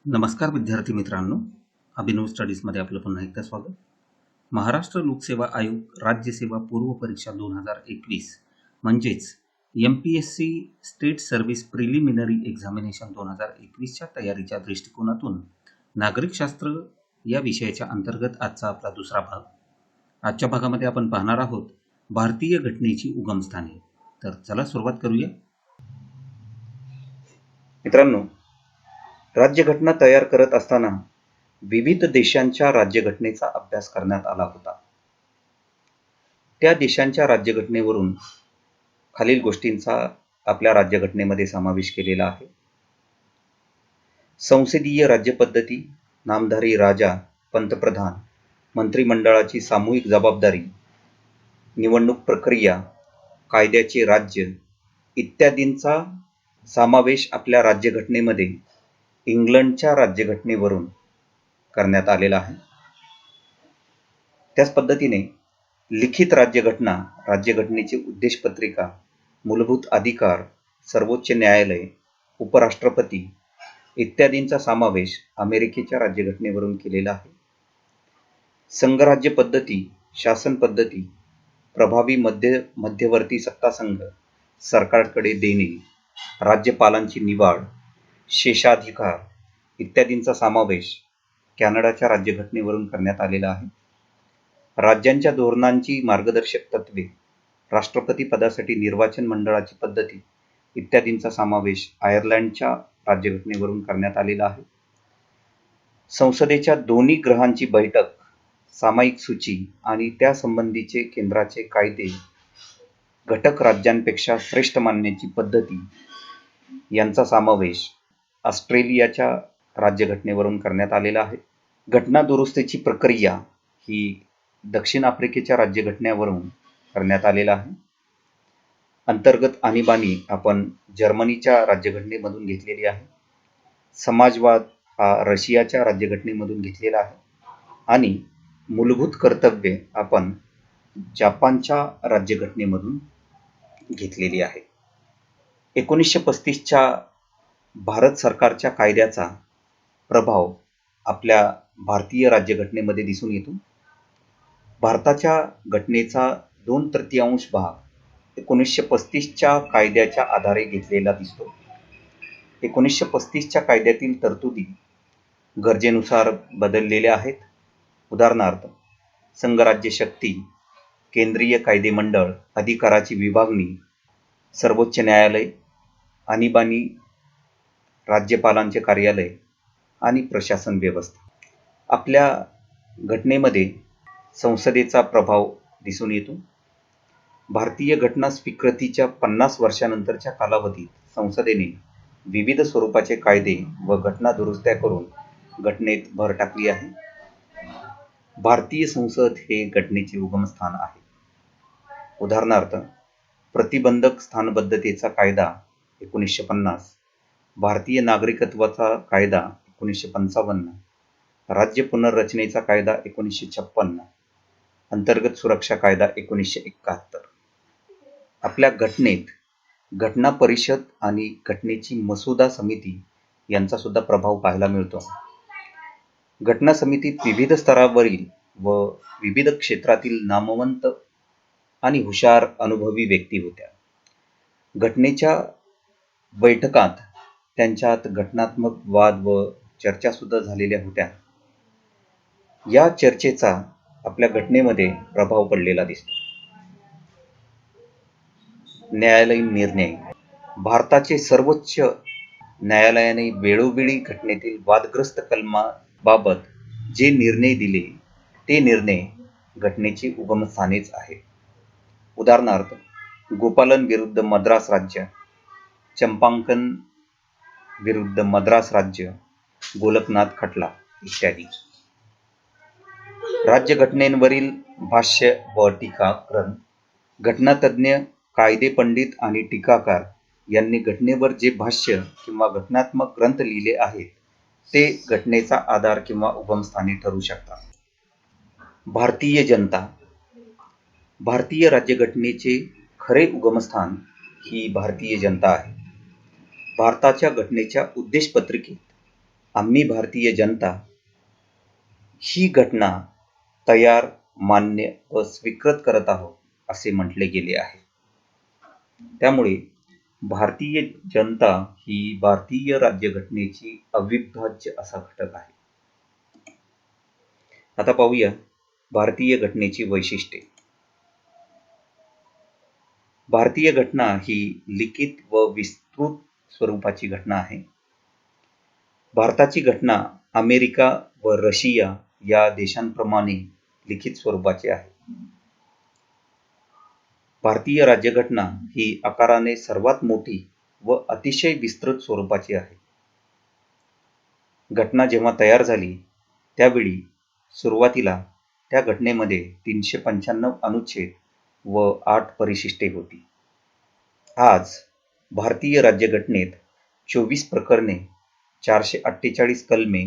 नमस्कार विद्यार्थी मित्रांनो, अभिनव स्टडीजमध्ये आपलं पुन्हा एकदा स्वागत. महाराष्ट्र लोकसेवा आयोग राज्यसेवा पूर्व परीक्षा 2021 म्हणजेच MPSC state service preliminary examination 2021च्या तयारीच्या दृष्टिकोनातून नागरिकशास्त्र या विषयाच्या अंतर्गत आजचा आपला दुसरा भाग. आजच्या भागामध्ये आपण पाहणार आहोत भारतीय घटनेची उगमस्थाने. तर चला सुरुवात करूया. मित्रांनो, राज्यघटना तयार करत असताना विविध देशांच्या राज्यघटनेचा अभ्यास करण्यात आला होता. त्या देशांच्या राज्यघटनेवरून खालील गोष्टींचा आपल्या राज्यघटनेमध्ये समावेश केलेला आहे. संसदीय राज्यपद्धती, नामधारी राजा, पंतप्रधान, मंत्रिमंडळाची सामूहिक जबाबदारी, निवडणूक प्रक्रिया, कायद्याचे राज्य इत्यादींचा समावेश आपल्या राज्यघटनेमध्ये इंग्लंडच्या राज्यघटनेवरून करण्यात आलेला आहे. त्याच पद्धतीने लिखित राज्यघटना, राज्यघटनेची उद्देशपत्रिका, मूलभूत अधिकार, सर्वोच्च न्यायालय, उपराष्ट्रपती इत्यादींचा समावेश अमेरिकेच्या राज्यघटनेवरून केलेला आहे. संघराज्य पद्धती, शासन पद्धती, प्रभावी मध्यवर्ती सत्तासंघ सरकारकडे देणे, राज्यपालांची निवड, शेषाधिकार इत्यादींचा समावेश कॅनडाच्या राज्यघटनेवरून करण्यात आलेला आहे. राज्यांच्या धोरणांची मार्गदर्शक तत्वे, राष्ट्रपती पदासाठी निर्वाचन मंडळाची पद्धती इत्यादींचा समावेश आयर्लंडच्या राज्यघटनेवरून करण्यात आलेला आहे. संसदेच्या दोन्ही गृहांची बैठक, सामायिक सूची आणि त्यासंबंधीचे केंद्राचे कायदे, घटक राज्यांपेक्षा श्रेष्ठ मानण्याची पद्धती यांचा समावेश ऑस्ट्रेलियाच्या राज्यघटनेवरून करण्यात आलेला आहे. घटना दुरुस्तीची प्रक्रिया ही दक्षिण आफ्रिकेच्या राज्यघटनेवरून करण्यात आलेला आहे. अंतर्गत आणीबाणी आपण जर्मनीच्या राज्यघटनेमधून घेतलेली आहे. समाजवाद हा रशियाच्या राज्यघटनेमधून घेतलेला आहे. आणि मूलभूत कर्तव्ये आपण जपानच्या राज्यघटनेमधून घेतलेली आहे. 1935च्या भारत सरकारच्या कायद्याचा प्रभाव आपल्या भारतीय राज्यघटनेमध्ये दिसून येतो. भारताच्या घटनेचा 2/3 भाग 1935च्या कायद्याच्या आधारे घेतलेला दिसतो. 1935च्या कायद्यातील तरतुदी गरजेनुसार बदललेल्या आहेत. उदाहरणार्थ, संघराज्य शक्ती, केंद्रीय कायदेमंडळ, अधिकाराची विभागणी, सर्वोच्च न्यायालय, आणीबाणी, राज्यपालांचे कार्यालय आणि प्रशासन व्यवस्था. आपल्या घटनेमध्ये संसदेचा प्रभाव दिसून येतो. भारतीय घटना स्वीकृतीच्या 50 वर्षानंतरच्या कालावधीत संसदेने विविध स्वरूपाचे कायदे व घटना दुरुस्त्या करून घटनेत भर टाकली आहे. भारतीय संसद हे घटनेचे उगमस्थान आहे. उदाहरणार्थ, प्रतिबंधक स्थानबद्धतेचा कायदा 1950, भारतीय नागरिकत्वाचा कायदा 1955, राज्य पुनर्रचनेचा कायदा 1956, अंतर्गत सुरक्षा कायदा 1971. आपल्या घटनेत घटना परिषद आणि घटनेची मसुदा समिती यांचा सुद्धा प्रभाव पाहायला मिळतो. घटना समितीत विविध स्तरावरील व विविध क्षेत्रातील नामवंत आणि हुशार अनुभवी व्यक्ती होत्या. घटनेच्या बैठकात त्यांच्यात घटनात्मक वाद व चर्चा सुद्धा झालेल्या होत्या. या चर्चेचा आपल्या घटनेमध्ये प्रभाव पडलेला दिसतो. न्यायालयीन निर्णय. भारताचे सर्वोच्च न्यायालयाने वेळोवेळी घटनेतील वादग्रस्त कलमाबाबत जे निर्णय दिले ते निर्णय घटनेची उगमस्थानेच आहे. उदाहरणार्थ, गोपालन विरुद्ध मद्रास राज्य, चंपाकन विरुद्ध मद्रास राज्य, गोलकनाथ खटला इत्यादी. राज्यघटनेवरील भाष्य व टीकाकरण. घटनातज्ञ, कायदेपंडित आणि टीकाकार यांनी घटनेवर जे भाष्य किंवा घटनात्मक ग्रंथ लिहिले आहेत ते घटनेचा आधार किंवा उगमस्थानी ठरू शकतात. भारतीय जनता. भारतीय राज्यघटनेचे खरे उगमस्थान ही भारतीय जनता आहे. भारताच्या घटनेच्या उद्देशपत्रिकेत आम्ही भारतीय जनता ही घटना तयार, मान्य व स्वीकृत करत आहोत असे म्हटले गेले आहे. त्यामुळे भारतीय जनता ही भारतीय राज्यघटनेची अविभाज्य असा घटक आहे. आता पाहूया भारतीय घटनेची वैशिष्ट्ये. भारतीय घटना ही लिखित व विस्तृत स्वरूपाची घटना आहे. भारताची घटना अमेरिका व रशिया या देशांप्रमाणे लिखित स्वरूपाची आहे. भारतीय राज्यघटना ही आकाराने सर्वात मोठी व अतिशय विस्तृत स्वरूपाची आहे. घटना जेव्हा तयार झाली त्यावेळी सुरुवातीला त्या घटनेमध्ये 395 अनुच्छेद व 8 परिशिष्टे होती. आज भारतीय राज्यघटनेत 24 प्रकरणे, 448 कलमे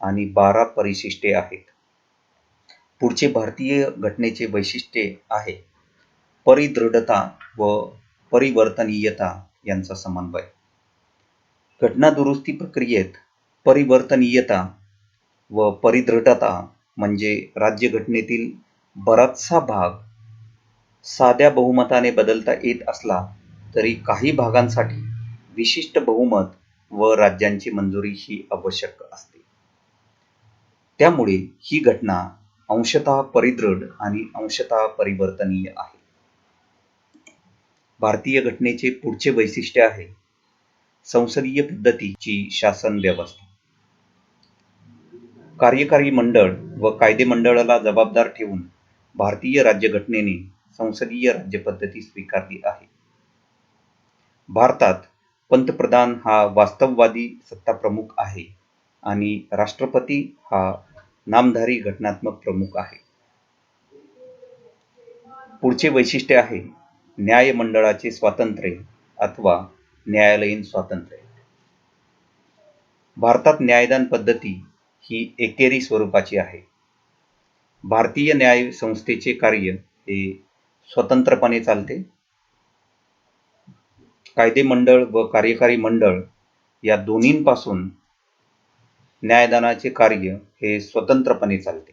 आणि 12 परिशिष्टे आहेत. पुढचे भारतीय घटनेचे वैशिष्ट्ये आहे परिदृढता व परिवर्तनीयता यांचा समन्वय. घटना दुरुस्ती प्रक्रियेत परिवर्तनीयता व परिदृढता म्हणजे राज्यघटनेतील बराचसा भाग साध्या बहुमताने बदलता येत असला तरी काही भागांसाठी विशिष्ट बहुमत व राज्यांची मंजुरी ही आवश्यक असते. त्यामुळे ही घटना अंशतः परिदृढ आणि अंशतः परिवर्तनीय आहे. भारतीय घटनेचे पुढचे वैशिष्ट्य आहे संसदीय पद्धतीची शासन व्यवस्था. कार्यकारी मंडळ व कायदेमंडळाला जबाबदार ठेवून भारतीय राज्यघटनेने संसदीय राज्यपद्धती स्वीकारली आहे. भारतात पंतप्रधान हा वास्तववादी सत्ताप्रमुख आहे आणि राष्ट्रपती हा नामधारी घटनात्मक प्रमुख आहे. पुढचे वैशिष्ट्य आहे न्यायमंडळाचे स्वातंत्र्य अथवा न्यायालयीन स्वातंत्र्य. भारतात न्यायदान पद्धती ही एकेरी स्वरूपाची आहे. भारतीय न्याय संस्थेचे कार्य हे स्वतंत्रपणे चालते. कायदेमंडळ व कार्यकारी मंडळ या दोन्हींपासून न्यायदानाचे कार्य हे स्वतंत्रपणे चालते.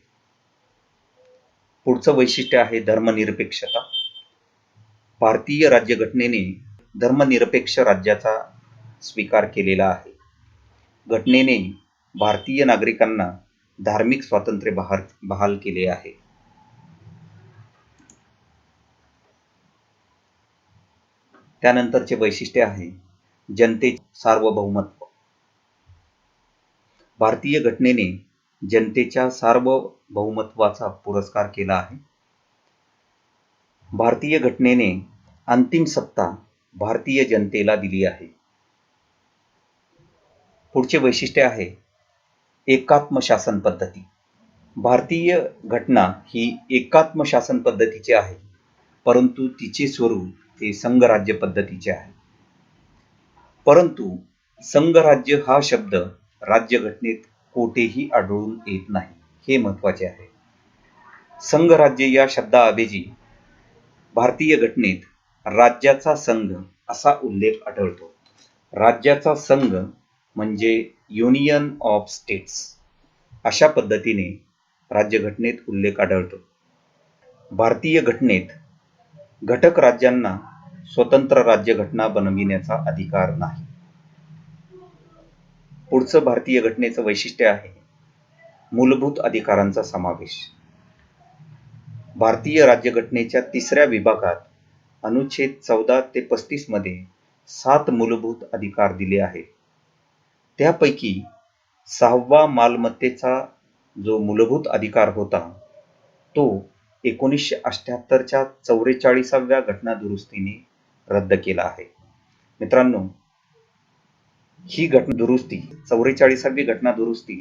पुढचं वैशिष्ट्य आहे धर्मनिरपेक्षता. भारतीय राज्यघटनेने धर्मनिरपेक्ष राज्याचा स्वीकार केलेला आहे. घटनेने भारतीय नागरिकांना धार्मिक स्वातंत्र्य बहाल केले आहे. त्यानंतरचे वैशिष्ट्य आहे जनतेचे सार्वभौमत्व. भारतीय घटनेने जनतेच्या सार्वभौमत्वाचा पुरस्कार केला आहे. भारतीय घटनेने अंतिम सत्ता भारतीय जनतेला दिली आहे. पुढचे वैशिष्ट्य आहे एकात्म शासन पद्धती. भारतीय घटना ही एकात्म शासन पद्धतीची आहे, परंतु तिचे स्वरूप हे संघराज्य पद्धतीचे आहे. परंतु संघराज्य हा शब्द राज्यघटनेत कोठेही आढळून येत नाही, हे महत्त्वाचे आहे. संघराज्य या शब्दाऐवजी भारतीय घटनेत राज्याचा संघ असा उल्लेख आढळतो. राज्याचा संघ म्हणजे युनियन ऑफ स्टेट्स अशा पद्धतीने राज्यघटनेत उल्लेख आढळतो. भारतीय घटनेत घटक राज्यांना स्वतंत्र राज्यघटना बनविण्याचा अधिकार नाही. पुढचं भारतीय घटनेचं वैशिष्ट्य आहे मूलभूत अधिकारांचा समावेश. भारतीय राज्यघटनेच्या 3ऱ्या विभागात अनुच्छेद 14 ते 35 मध्ये 7 मूलभूत अधिकार दिले आहेत. त्यापैकी 6वा मालमत्तेचा जो मूलभूत अधिकार होता तो 1978च्या 44व्या घटनादुरुस्तीने रद्द केला आहे. मित्रांनो, ही घटनादुरुस्ती 44वी घटनादुरुस्ती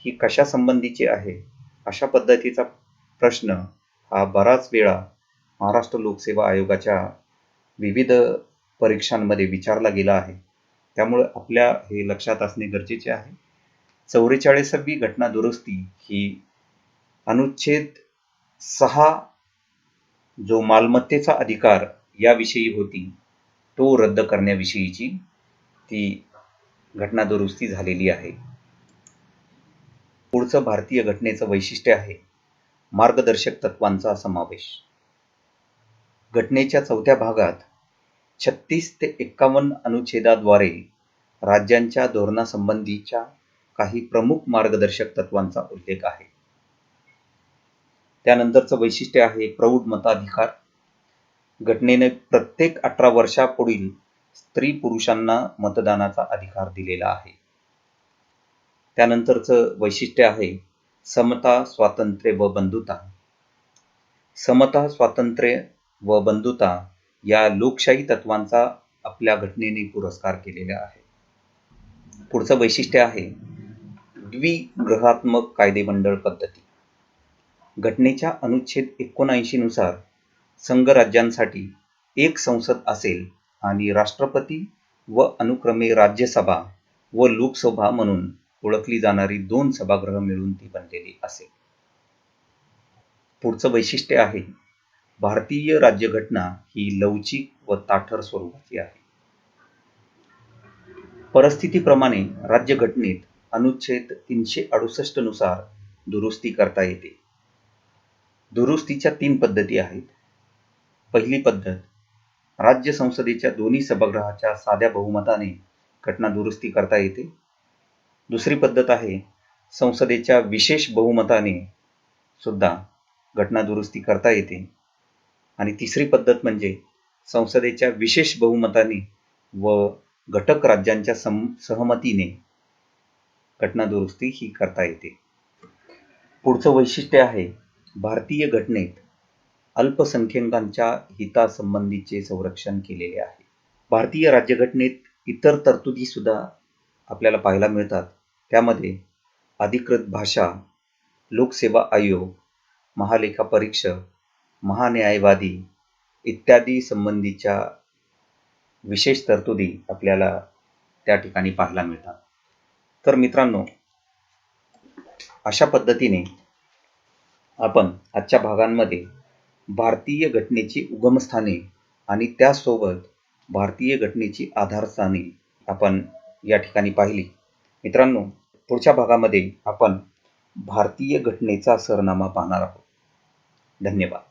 ही कशा संबंधीची आहे अशा पद्धतीचा प्रश्न हा बराच वेळा महाराष्ट्र लोकसेवा आयोगाच्या विविध परीक्षांमध्ये विचारला गेला आहे. त्यामुळे आपल्या हे लक्षात असणे गरजेचे आहे. 44वी घटनादुरुस्ती ही अनुच्छेद 6 जो मालमत्तेचा अधिकार याविषयी होती तो रद्द करण्याविषयीची ती घटनादुरुस्ती झालेली आहे. पुढचं भारतीय घटनेचं वैशिष्ट्य आहे मार्गदर्शक तत्वांचा समावेश. घटनेच्या 4थ्या भागात 36 ते 51 अनुच्छेदाद्वारे राज्यांच्या धोरणासंबंधीच्या काही प्रमुख मार्गदर्शक तत्वांचा उल्लेख आहे. त्यानंतरचं वैशिष्ट्य आहे प्रौढ मताधिकार. घटनेने प्रत्येक 18 वर्षापुढील स्त्री पुरुषांना मतदानाचा अधिकार दिलेला आहे. त्यानंतरचं वैशिष्ट्य आहे समता, स्वातंत्र्य व बंधुता. समता, स्वातंत्र्य व बंधुता या लोकशाही तत्वांचा आपल्या घटनेने पुरस्कार केलेला आहे. पुढचं वैशिष्ट्य आहे द्विगृहात्मक कायदेमंडळ पद्धती. घटनेच्या अनुच्छेद 79 नुसार संघराज्यांसाठी एक संसद असेल आणि राष्ट्रपती व अनुक्रमे राज्यसभा व लोकसभा म्हणून ओळखली जाणारी 2 सभागृह मिळून ती बनलेली असेल. पुढचं वैशिष्ट्य आहे भारतीय राज्यघटना ही लवचिक व ताठर स्वरूपाची आहे. परिस्थितीप्रमाणे राज्यघटनेत अनुच्छेद 368 नुसार दुरुस्ती करता येते. दुरुस्तीच्या 3 पद्धती आहेत. पहिली पद्धत, राज्य संसदेच्या दोन्ही सभागृहाच्या साध्या बहुमताने घटना दुरुस्ती करता येते. दुसरी पद्धत आहे संसदेच्या विशेष बहुमताने सुद्धा घटना दुरुस्ती करता येते. आणि तिसरी पद्धत म्हणजे संसदेच्या विशेष बहुमताने व घटक राज्यांच्या सहमतीने घटना दुरुस्ती ही करता येते. पुढचं वैशिष्ट्य आहे भारतीय घटनेत अल्पसंख्याकांच्या हितासंबंधीचे संरक्षण केलेले आहे. भारतीय राज्यघटनेत इतर तरतुदी सुद्धा आपल्याला पाहायला मिळतात. त्यामध्ये अधिकृत भाषा, लोकसेवा आयोग, महालेखापरीक्षक, महान्यायवादी इत्यादी संबंधीच्या विशेष तरतुदी आपल्याला त्या ठिकाणी पाहायला मिळतात. तर मित्रांनो, अशा पद्धतीने आपण आजच्या भागांमध्ये भारतीय घटनेची उगमस्थाने आणि त्यासोबत भारतीय घटनेची आधारस्थाने आपण या ठिकाणी पाहिली. मित्रांनो, पुढच्या भागामध्ये आपण भारतीय घटनेचा सरनामा पाहणार आहोत. धन्यवाद.